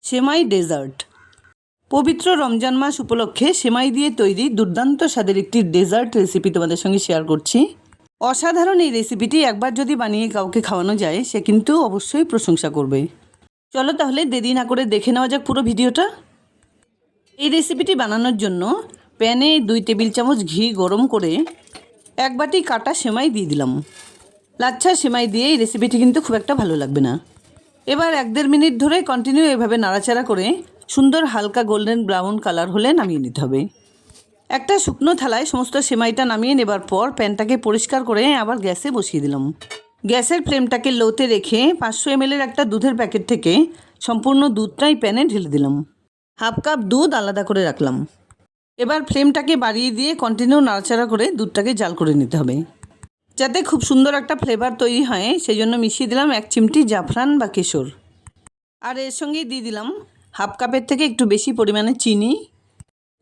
সেমাই dessert. পবিত্র রমজান মাস উপলক্ষে সেমাই দিয়ে তৈরি দুর্দান্ত স্বাদের একটি ডেজার্ট রেসিপি তোমাদের সঙ্গে শেয়ার করছি। অসাধারণ এই রেসিপিটি একবার যদি বানিয়ে কাউকে খাওয়ানো যায় সে কিন্তু অবশ্যই প্রশংসা করবে। চলো তাহলে দেরি না করে দেখে নেওয়া যাক পুরো ভিডিওটা। এই রেসিপিটি বানানোর জন্য প্যানে 2 টেবিল চামচ ঘি গরম করে 1 বাটি কাটা সেমাই দিয়ে দিলাম। লাচ্ছা সেমাই দিয়ে এই রেসিপিটি কিন্তু খুব একটা ভালো লাগবে না। এবার 1-1.5 মিনিট ধরে কন্টিনিউ এভাবে নাড়াচাড়া করে সুন্দর হালকা গোল্ডেন ব্রাউন কালার হলে নামিয়ে নিতে হবে। একটা শুকনো থালায় সমস্ত সেমাইটা নামিয়ে নেবার পর প্যানটাকে পরিষ্কার করে আবার গ্যাসে বসিয়ে দিলাম। গ্যাসের ফ্লেমটাকে লোতে রেখে 500 ml একটা দুধের প্যাকেট থেকে সম্পূর্ণ দুধটাই প্যানে ঢেলে দিলাম। 1/2 কাপ দুধ আলাদা করে রাখলাম। এবার ফ্লেমটাকে বাড়িয়ে দিয়ে কন্টিনিউ নাড়াচাড়া করে দুধটাকে জাল করে নিতে হবে। যাতে খুব সুন্দর একটা ফ্লেভার তৈরি হয় সেই জন্য মিশিয়ে দিলাম 1 চিমটি জাফরান বা কেশর। আর এর সঙ্গে দিয়ে দিলাম 1/2 কাপের থেকে একটু বেশি পরিমাণে চিনি।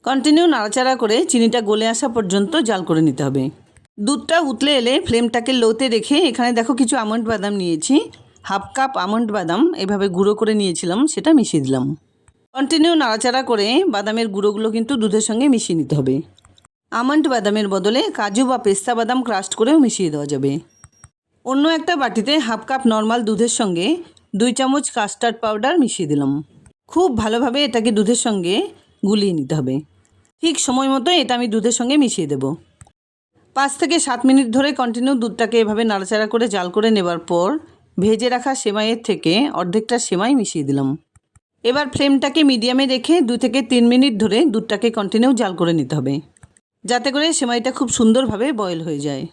কন্টিনিউ নাড়াচাড়া করে চিনিটা গলে আসা পর্যন্ত জাল করে নিতে হবে। দুধটা উতলে এলে ফ্লেমটাকে লোতে রেখে এখানে দেখো কিছু আমন্ড বাদাম নিয়েছি। 1/2 কাপ আমন্ড বাদাম এভাবে গুঁড়ো করে নিয়েছিলাম, সেটা মিশিয়ে দিলাম। কন্টিনিউ নাড়াচাড়া করে বাদামের গুঁড়োগুলো কিন্তু দুধের সঙ্গে মিশিয়ে নিতে হবে। আমন্ড বাদামের বদলে কাজু বা পেস্তা বাদাম ক্রাস্ট করেও মিশিয়ে দেওয়া যাবে। অন্য একটা বাটিতে 1/2 কাপ নর্মাল দুধের সঙ্গে 2 চামচ কাস্টার্ড পাউডার মিশিয়ে দিলাম। খুব ভালোভাবে এটাকে দুধের সঙ্গে গুলিয়ে নিতে হবে। ঠিক সময় মতো এটা আমি দুধের সঙ্গে মিশিয়ে দেব। 5 থেকে 7 মিনিট ধরে কন্টিনিউ দুধটাকে এভাবে নাড়াচাড়া করে জাল করে নেবার পর ভেজে রাখা সেমাইয়ের থেকে অর্ধেকটা সেমাই মিশিয়ে দিলাম। এবার ফ্লেমটাকে মিডিয়ামে রেখে 2 থেকে 3 মিনিট ধরে দুধটাকে কন্টিনিউ জাল করে নিতে হবে, যাতে করে সেমাইটা খুব সুন্দরভাবে বয়েল হয়ে যায়।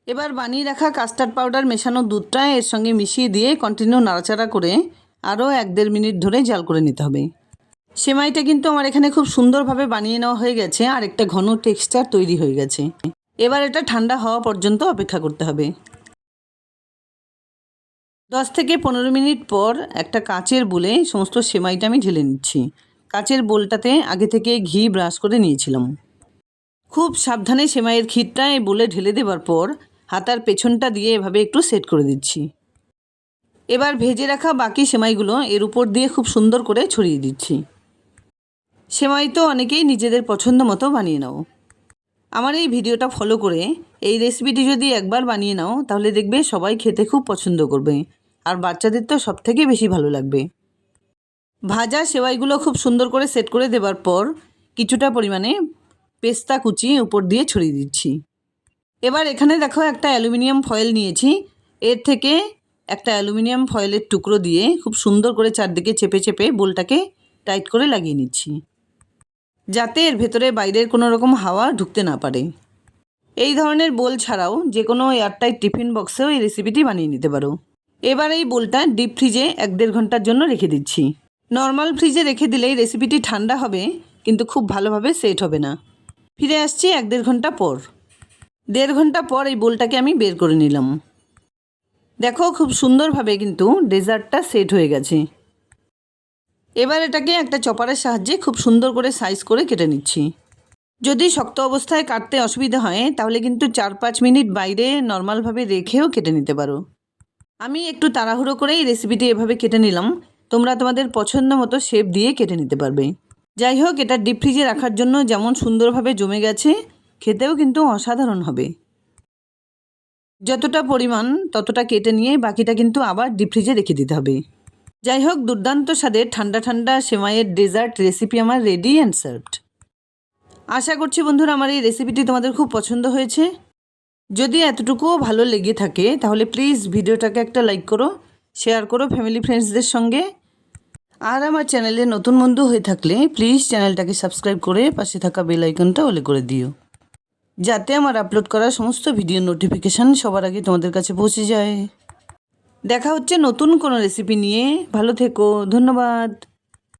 এবার বানিয়ে রাখা কাস্টার্ড পাউডার মেশানো দুধটা এর সঙ্গে মিশিয়ে দিয়ে কন্টিনিউ নাড়াচাড়া করে আরও 1-1.5 মিনিট ধরে জাল করে নিতে হবে। সেমাইটা কিন্তু আমার এখানে খুব সুন্দরভাবে বানিয়ে নেওয়া হয়ে গেছে আর একটা ঘন টেক্সচার তৈরি হয়ে গেছে। এবার এটা ঠান্ডা হওয়া পর্যন্ত অপেক্ষা করতে হবে। 10 থেকে 15 মিনিট পর একটা কাচের বোলে সমস্ত সেমাইটা আমি ঢেলে নিচ্ছি। কাচের বোলটাতে আগে থেকে ঘি ব্রাশ করে নিয়েছিলাম। খুব সাবধানে সেমাইয়ের ক্ষীরটা এই বোলে ঢেলে দেবার পর হাতার পেছনটা দিয়ে এভাবে একটু সেট করে দিচ্ছি। এবার ভেজে রাখা বাকি সেমাইগুলো এর উপর দিয়ে খুব সুন্দর করে ছড়িয়ে দিচ্ছি। সেমাই তো অনেকেই নিজেদের পছন্দ মতো বানিয়ে নাও। আমার এই ভিডিওটা ফলো করে এই রেসিপিটি যদি একবার বানিয়ে নাও তাহলে দেখবে সবাই খেতে খুব পছন্দ করবে, আর বাচ্চাদের তো সবথেকে বেশি ভালো লাগবে। ভাজা সেওয়াইগুলো খুব সুন্দর করে সেট করে দেবার পর কিছুটা পরিমাণে পেস্তা কুচি উপর দিয়ে ছড়িয়ে দিচ্ছি। এবার এখানে দেখো একটা অ্যালুমিনিয়াম ফয়েল নিয়েছি। এর থেকে একটা অ্যালুমিনিয়াম ফয়েলের টুকরো দিয়ে খুব সুন্দর করে চারদিকে চেপে চেপে বোলটাকে টাইট করে লাগিয়ে নিচ্ছি, যাতে এর ভেতরে বাইরের কোনো রকম হাওয়া ঢুকতে না পারে। এই ধরনের বোল ছাড়াও যে কোনো এয়ারটাইট টিফিন বক্সেও এই রেসিপিটি বানিয়ে নিতে পারো। এবার এই বোলটা ডিপ ফ্রিজে 1-1.5 ঘন্টার জন্য রেখে দিচ্ছি। নর্মাল ফ্রিজে রেখে দিলেই রেসিপিটি ঠান্ডা হবে কিন্তু খুব ভালোভাবে সেট হবে না। ফিরে আসছি 1-1.5 ঘন্টা পর। 1.5 ঘন্টা পর এই বোলটাকে আমি বের করে নিলাম। দেখো খুব সুন্দরভাবে কিন্তু ডেজার্টটা সেট হয়ে গেছে। এবার এটাকে একটা চপারের সাহায্যে খুব সুন্দর করে সাইজ করে কেটে নিচ্ছি। যদি শক্ত অবস্থায় কাটতে অসুবিধা হয় তাহলে কিন্তু 4-5 মিনিট বাইরে নর্মালভাবে রেখেও কেটে নিতে পারো। আমি একটু তাড়াহুড়ো করে এই রেসিপিটি এভাবে কেটে নিলাম। তোমরা তোমাদের পছন্দ মতো শেপ দিয়ে কেটে নিতে পারবে। যাই হোক, এটা ডিপ ফ্রিজে রাখার জন্য যেমন সুন্দরভাবে জমে গেছে, খেতেও কিন্তু অসাধারণ হবে। যতটা পরিমাণ ততটা কেটে নিয়ে বাকিটা কিন্তু আবার ডিপ ফ্রিজে রেখে দিতে হবে। যাই হোক, দুর্দান্ত স্বাদের ঠান্ডা ঠান্ডা সেমাইয়ের ডেজার্ট রেসিপি আমার রেডি অ্যান্ড সার্ভড। আশা করছি বন্ধুরা আমার এই রেসিপিটি তোমাদের খুব পছন্দ হয়েছে। যদি এতটুকুও ভালো লেগে থাকে তাহলে প্লিজ ভিডিওটাকে একটা লাইক করো, শেয়ার করো ফ্যামিলি ফ্রেন্ডসদের সঙ্গে। আর আমার চ্যানেলে নতুন বন্ধু হয়ে থাকলে প্লিজ চ্যানেলটাকে সাবস্ক্রাইব করে পাশে থাকা বেল আইকনটা অলে করে দিও, যাতে আমার আপলোড করা সমস্ত ভিডিও নোটিফিকেশান সবার আগে তোমাদের কাছে পৌঁছে যায়। দেখা হচ্ছে নতুন কোনো রেসিপি নিয়ে। ভালো থেকো, ধন্যবাদ।